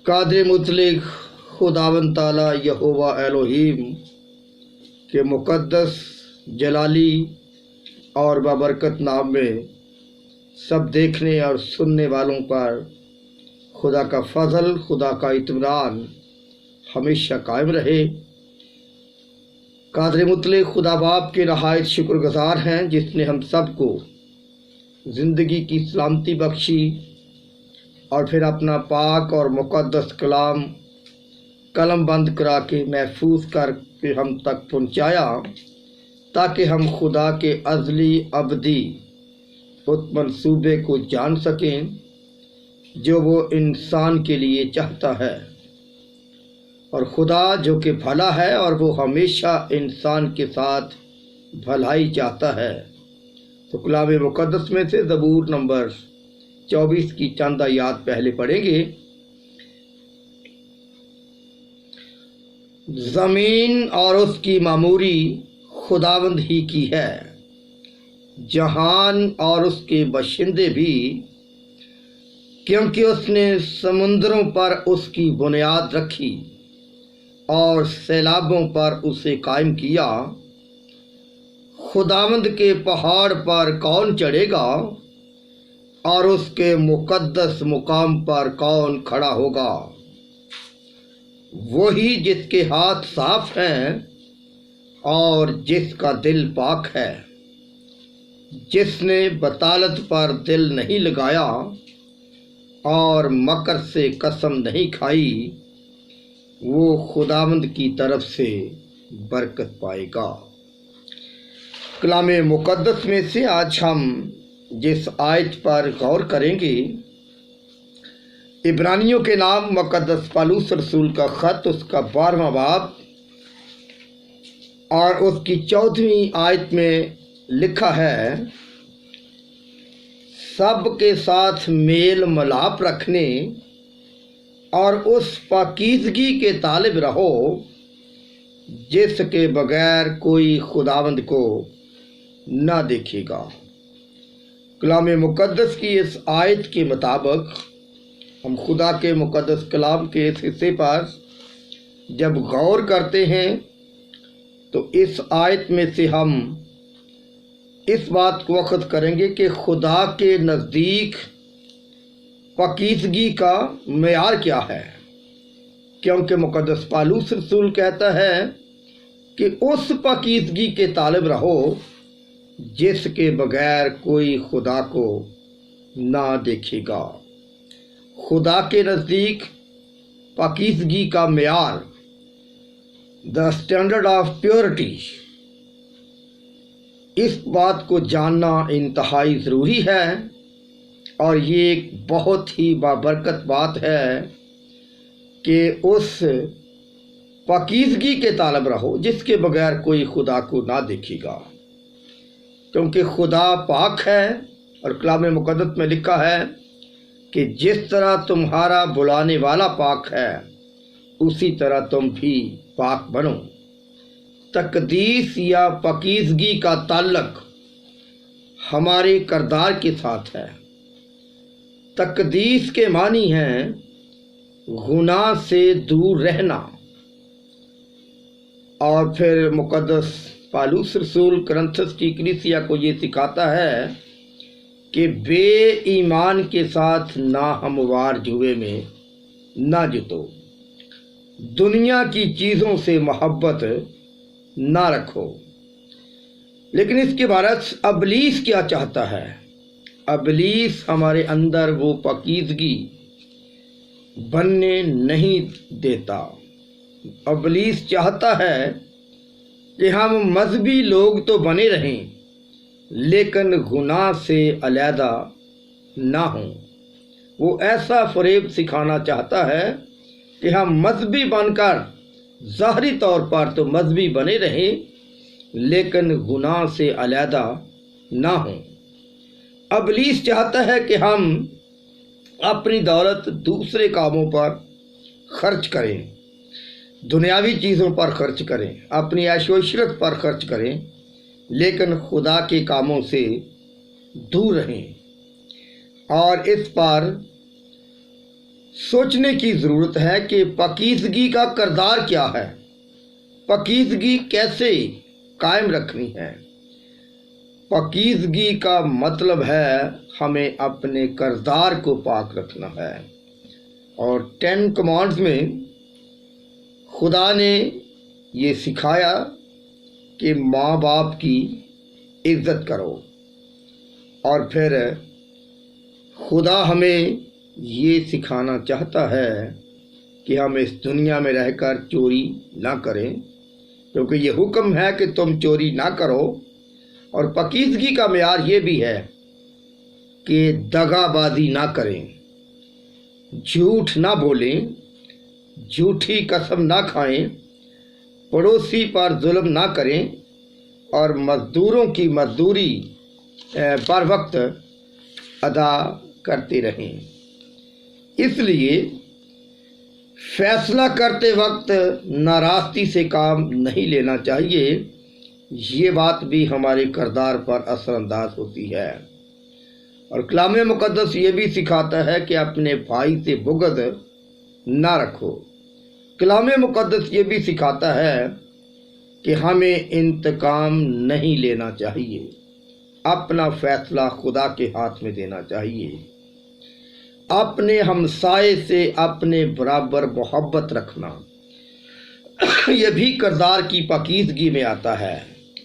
قادر مطلق خداوند تعالی یہوہ الہیم کے مقدس جلالی اور بابرکت نام میں سب دیکھنے اور سننے والوں پر خدا کا فضل، خدا کا اطمینان ہمیشہ قائم رہے۔ قادر مطلق خدا باپ کے نہایت شکر گزار ہیں جس نے ہم سب کو زندگی کی سلامتی بخشی اور پھر اپنا پاک اور مقدس کلام قلم بند کرا کے محفوظ کر کے ہم تک پہنچایا تاکہ ہم خدا کے ازلی ابدی اس منصوبے کو جان سکیں جو وہ انسان کے لیے چاہتا ہے، اور خدا جو کہ بھلا ہے اور وہ ہمیشہ انسان کے ساتھ بھلائی چاہتا ہے۔ تو کلام مقدس میں سے زبور نمبر 24 کی چند آیات پہلے پڑھیں گے۔ زمین اور اس کی معموری خداوند ہی کی ہے، جہان اور اس کے باشندے بھی، کیونکہ اس نے سمندروں پر اس کی بنیاد رکھی اور سیلابوں پر اسے قائم کیا۔ خداوند کے پہاڑ پر کون چڑھے گا اور اس کے مقدس مقام پر کون کھڑا ہوگا؟ وہی جس کے ہاتھ صاف ہیں اور جس کا دل پاک ہے، جس نے بطالت پر دل نہیں لگایا اور مکر سے قسم نہیں کھائی، وہ خداوند کی طرف سے برکت پائے گا۔ کلام مقدس میں سے آج ہم جس آیت پر غور کریں گے، عبرانیوں کے نام مقدس پالوس رسول کا خط، اس کا 12واں باب اور اس کی 14ویں آیت میں لکھا ہے، سب کے ساتھ میل ملاپ رکھنے اور اس پاکیزگی کے طالب رہو جس کے بغیر کوئی خداوند کو نہ دیکھے گا۔ کلام مقدس کی اس آیت کے مطابق ہم خدا کے مقدس کلام کے اس حصے پر جب غور کرتے ہیں تو اس آیت میں سے ہم اس بات کو اخذ کریں گے کہ خدا کے نزدیک پاکیزگی کا معیار کیا ہے، کیونکہ مقدس پالوس رسول کہتا ہے کہ اس پاکیزگی کے طالب رہو جس کے بغیر کوئی خدا کو نہ دیکھے گا۔ خدا کے نزدیک پاکیزگی کا معیار، دا اسٹینڈرڈ آف پیورٹی، اس بات کو جاننا انتہائی ضروری ہے، اور یہ ایک بہت ہی بابرکت بات ہے کہ اس پاکیزگی کے طالب رہو جس کے بغیر کوئی خدا کو نہ دیکھے گا، کیونکہ خدا پاک ہے، اور کلام مقدس میں لکھا ہے کہ جس طرح تمہارا بلانے والا پاک ہے اسی طرح تم بھی پاک بنو۔ تقدیس یا پاکیزگی کا تعلق ہمارے کردار کے ساتھ ہے۔ تقدیس کے معنی ہیں گناہ سے دور رہنا، اور پھر مقدس پالوس رسول کرنتھس کی کلیسیا کو یہ سکھاتا ہے کہ بے ایمان کے ساتھ ناہموار جوئے میں نہ جتو، دنیا کی چیزوں سے محبت نہ رکھو۔ لیکن اس کے برعکس ابلیس کیا چاہتا ہے؟ ابلیس ہمارے اندر وہ پاکیزگی بننے نہیں دیتا۔ ابلیس چاہتا ہے کہ ہم مذہبی لوگ تو بنے رہیں لیکن گناہ سے علیحدہ نہ ہوں۔ وہ ایسا فریب سکھانا چاہتا ہے کہ ہم مذہبی بن کر ظاہری طور پر تو مذہبی بنے رہیں لیکن گناہ سے علیحدہ نہ ہوں۔ ابلیس چاہتا ہے کہ ہم اپنی دولت دوسرے کاموں پر خرچ کریں، دنیاوی چیزوں پر خرچ کریں، اپنی عیش و عشرت پر خرچ کریں، لیکن خدا کے کاموں سے دور رہیں، اور اس پر سوچنے کی ضرورت ہے کہ پاکیزگی کا کردار کیا ہے، پاکیزگی کیسے قائم رکھنی ہے۔ پاکیزگی کا مطلب ہے ہمیں اپنے کردار کو پاک رکھنا ہے، اور 10 کمانڈز میں خدا نے یہ سکھایا کہ ماں باپ کی عزت کرو، اور پھر خدا ہمیں یہ سکھانا چاہتا ہے کہ ہم اس دنیا میں رہ کر چوری نہ کریں، کیونکہ یہ حکم ہے کہ تم چوری نہ کرو۔ اور پاکیزگی کا معیار یہ بھی ہے کہ دغا بازی نہ کریں، جھوٹ نہ بولیں، جھوٹی قسم نہ کھائیں، پڑوسی پر ظلم نہ کریں، اور مزدوروں کی مزدوری بر وقت ادا کرتے رہیں۔ اس لیے فیصلہ کرتے وقت ناراستی سے کام نہیں لینا چاہیے، یہ بات بھی ہمارے کردار پر اثر انداز ہوتی ہے۔ اور کلام مقدس یہ بھی سکھاتا ہے کہ اپنے بھائی سے بغض نہ رکھو۔ کلام مقدس یہ بھی سکھاتا ہے کہ ہمیں انتقام نہیں لینا چاہیے، اپنا فیصلہ خدا کے ہاتھ میں دینا چاہیے۔ اپنے ہمسائے سے اپنے برابر محبت رکھنا، یہ بھی کردار کی پاکیزگی میں آتا ہے۔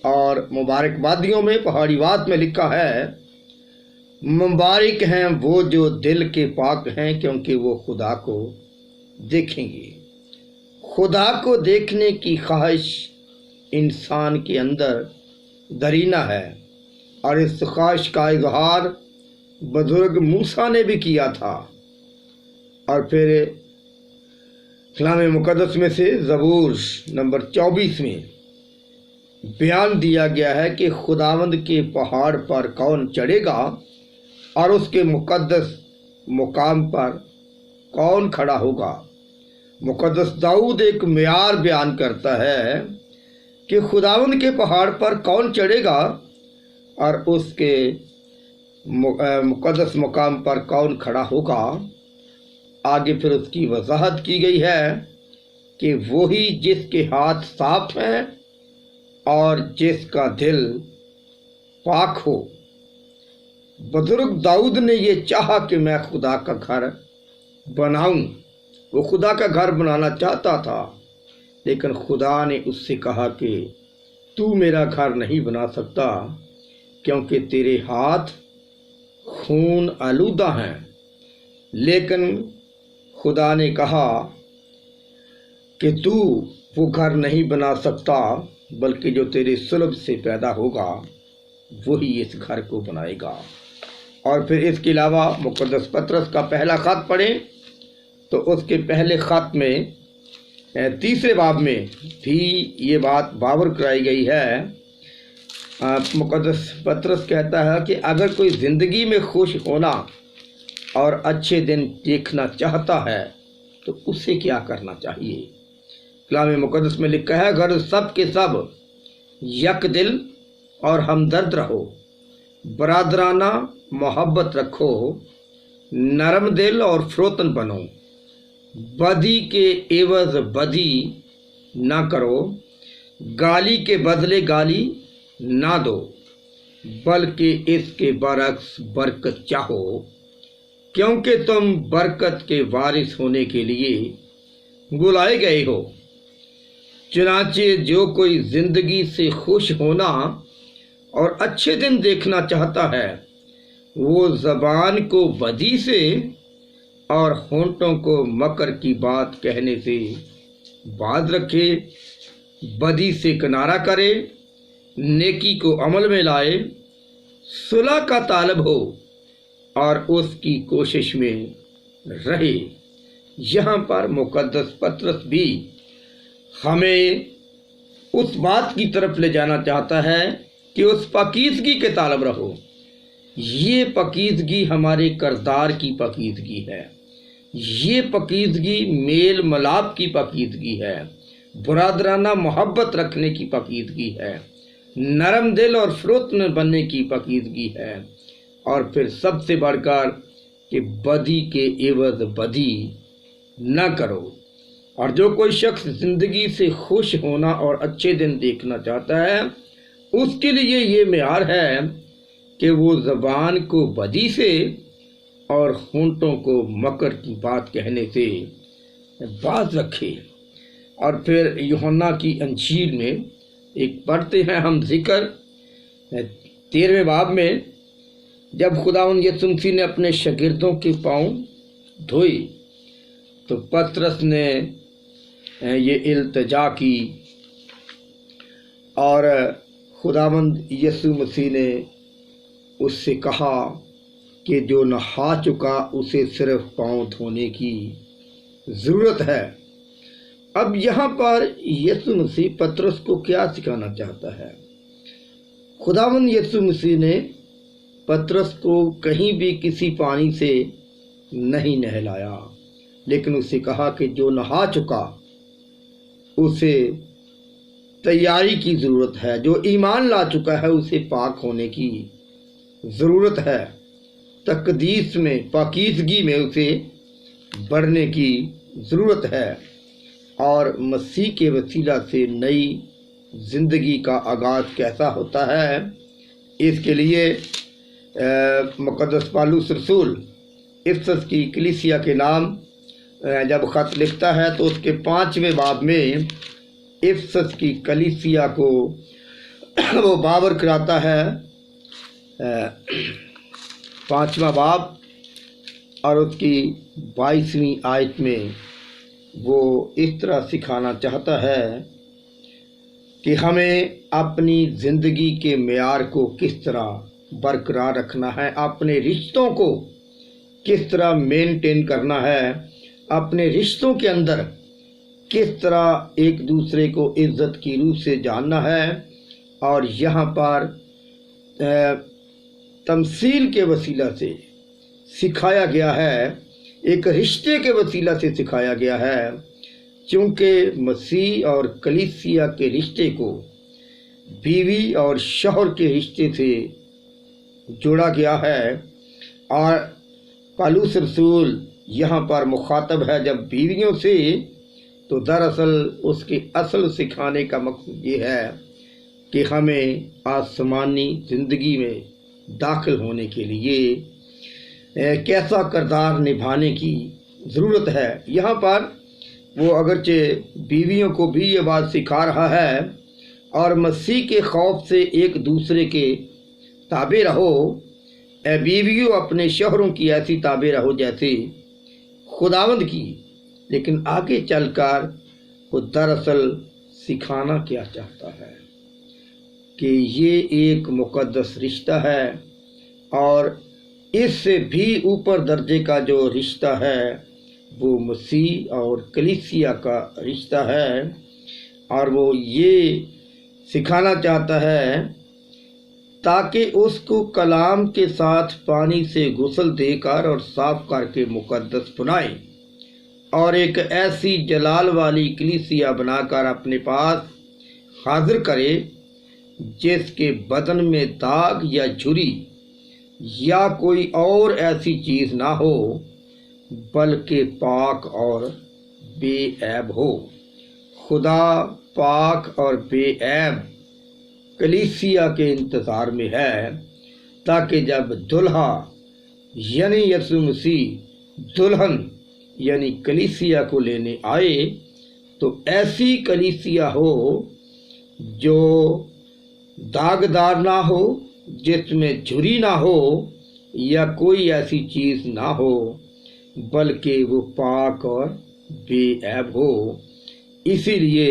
اور مبارک بادیوں میں پہاڑی واد میں لکھا ہے، مبارک ہیں وہ جو دل کے پاک ہیں، کیونکہ وہ خدا کو دیکھیں گے۔ خدا کو دیکھنے کی خواہش انسان کے اندر درینہ ہے، اور اس خواہش کا اظہار بزرگ موسیٰ نے بھی کیا تھا۔ اور پھر کلام مقدس میں سے زبور نمبر 24 میں بیان دیا گیا ہے کہ خداوند کے پہاڑ پر کون چڑھے گا، اور اس کے مقدس مقام پر کون کھڑا ہوگا۔ مقدس داؤد ایک معیار بیان کرتا ہے کہ خداوند کے پہاڑ پر کون چڑھے گا اور اس کے مقدس مقام پر کون کھڑا ہوگا۔ آگے پھر اس کی وضاحت کی گئی ہے کہ وہی جس کے ہاتھ صاف ہیں اور جس کا دل پاک ہو۔ بزرگ داؤد نے یہ چاہا کہ میں خدا کا گھر بناؤں، وہ خدا کا گھر بنانا چاہتا تھا، لیکن خدا نے اس سے کہا کہ تو میرا گھر نہیں بنا سکتا، کیونکہ تیرے ہاتھ خون آلودہ ہیں۔ لیکن خدا نے کہا کہ تو وہ گھر نہیں بنا سکتا، بلکہ جو تیرے صلب سے پیدا ہوگا وہی اس گھر کو بنائے گا۔ اور پھر اس کے علاوہ مقدس پطرس کا پہلا خط پڑھیں تو اس کے پہلے خط میں 3 باب میں بھی یہ بات باور کرائی گئی ہے۔ مقدس پطرس کہتا ہے کہ اگر کوئی زندگی میں خوش ہونا اور اچھے دن دیکھنا چاہتا ہے تو اسے کیا کرنا چاہیے۔ کلام مقدس میں لکھا ہے، غرض سب کے سب یک دل اور ہمدرد رہو، برادرانہ محبت رکھو، نرم دل اور فروتن بنو، بدی کے عوض بدی نہ کرو، گالی کے بدلے گالی نہ دو، بلکہ اس کے برعکس برکت چاہو، کیونکہ تم برکت کے وارث ہونے کے لیے بلائے گئے ہو۔ چنانچہ جو کوئی زندگی سے خوش ہونا اور اچھے دن دیکھنا چاہتا ہے، وہ زبان کو بدی سے اور ہونٹوں کو مکر کی بات کہنے سے باز رکھے، بدی سے کنارہ کرے، نیکی کو عمل میں لائے، صلح کا طالب ہو اور اس کی کوشش میں رہے۔ یہاں پر مقدس پطرس بھی ہمیں اس بات کی طرف لے جانا چاہتا ہے کہ اس پاکیزگی کے طالب رہو۔ یہ پاکیزگی ہمارے کردار کی پاکیزگی ہے، یہ پاکیزگی میل ملاپ کی پاکیزگی ہے، برادرانہ محبت رکھنے کی پاکیزگی ہے، نرم دل اور فروتن بننے کی پاکیزگی ہے، اور پھر سب سے بڑھ کر کہ بدی کے عوض بدی نہ کرو۔ اور جو کوئی شخص زندگی سے خوش ہونا اور اچھے دن دیکھنا چاہتا ہے، اس کے لیے یہ معیار ہے کہ وہ زبان کو بدی سے اور ہونٹوں کو مکر کی بات کہنے سے باز رکھے۔ اور پھر یوحنا کی انجیل میں ایک پڑھتے ہیں ہم ذکر 13ویں باب میں، جب خداوند یسوع مسیح نے اپنے شاگردوں کے پاؤں دھوئے تو پطرس نے یہ التجا کی اور خداوند یسوع مسیح نے اس سے کہا کہ جو نہا چکا اسے صرف پاؤں دھونے کی ضرورت ہے۔ اب یہاں پر یسوع مسیح پطرس کو کیا سکھانا چاہتا ہے؟ خداوند یسوع مسیح نے پطرس کو کہیں بھی کسی پانی سے نہیں نہلایا، لیکن اسے کہا کہ جو نہا چکا اسے تیاری کی ضرورت ہے، جو ایمان لا چکا ہے اسے پاک ہونے کی ضرورت ہے، تقدیس میں، پاکیزگی میں اسے بڑھنے کی ضرورت ہے، اور مسیح کے وسیلہ سے نئی زندگی کا آغاز کیسا ہوتا ہے، اس کے لیے مقدس پالوس رسول افسس کی کلیسیا کے نام جب خط لکھتا ہے تو اس کے 5ویں باب میں افسس کی کلیسیا کو وہ باور کراتا ہے، 5واں باب اور اس کی 22ویں آیت میں وہ اس طرح سکھانا چاہتا ہے کہ ہمیں اپنی زندگی کے معیار کو کس طرح برقرار رکھنا ہے، اپنے رشتوں کو کس طرح مینٹین کرنا ہے، اپنے رشتوں کے اندر کس طرح ایک دوسرے کو عزت کی روح سے جاننا ہے، اور یہاں پر تمثیل کے وسیلہ سے سکھایا گیا ہے، ایک رشتے کے وسیلہ سے سکھایا گیا ہے، چونکہ مسیح اور کلیسیا کے رشتے کو بیوی اور شوہر کے رشتے سے جوڑا گیا ہے، اور پالوس رسول یہاں پر مخاطب ہے جب بیویوں سے، تو دراصل اس کے اصل سکھانے کا مقصد یہ ہے کہ ہمیں آسمانی زندگی میں داخل ہونے کے لیے کیسا کردار نبھانے کی ضرورت ہے۔ یہاں پر وہ اگرچہ بیویوں کو بھی یہ بات سکھا رہا ہے، اور مسیح کے خوف سے ایک دوسرے کے تابع رہو، اے بیویوں اپنے شوہروں کی ایسی تابع رہو جیسے خداوند کی، لیکن آگے چل کر وہ دراصل سکھانا کیا چاہتا ہے کہ یہ ایک مقدس رشتہ ہے، اور اس سے بھی اوپر درجے کا جو رشتہ ہے وہ مسیح اور کلیسیا کا رشتہ ہے، اور وہ یہ سکھانا چاہتا ہے تاکہ اس کو کلام کے ساتھ پانی سے غسل دے کر اور صاف کر کے مقدس بنائے، اور ایک ایسی جلال والی کلیسیا بنا کر اپنے پاس حاضر کرے جس کے بدن میں داغ یا جھری یا کوئی اور ایسی چیز نہ ہو، بلکہ پاک اور بے عیب ہو۔ خدا پاک اور بے عیب کلیسیا کے انتظار میں ہے، تاکہ جب دلہا یعنی یسوع مسیح دلہن یعنی کلیسیا کو لینے آئے تو ایسی کلیسیا ہو جو داغدار نہ ہو، جس میں جھری نہ ہو یا کوئی ایسی چیز نہ ہو، بلکہ وہ پاک اور بے عیب ہو۔ اسی لیے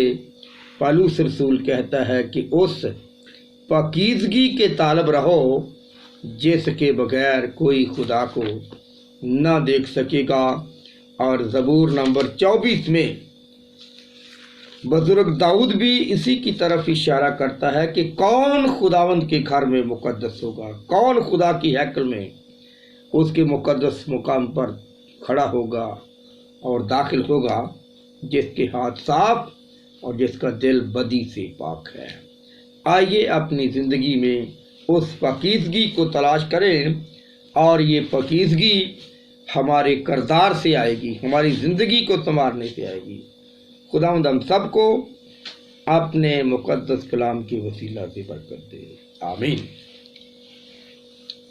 پالوس رسول کہتا ہے کہ اس پاکیزگی کے طالب رہو جس کے بغیر کوئی خدا کو نہ دیکھ سکے گا۔ اور زبور نمبر 24 میں بزرگ داؤد بھی اسی کی طرف اشارہ کرتا ہے کہ کون خداوند کے گھر میں مقدس ہوگا، کون خدا کی ہیکل میں اس کے مقدس مقام پر کھڑا ہوگا اور داخل ہوگا، جس کے ہاتھ صاف اور جس کا دل بدی سے پاک ہے۔ آئیے اپنی زندگی میں اس پاکیزگی کو تلاش کریں، اور یہ پاکیزگی ہمارے کردار سے آئے گی، ہماری زندگی کو سنوارنے سے آئے گی۔ خداوند ہم سب کو اپنے مقدس کلام کے وسیلہ سے برکت دے، آمین۔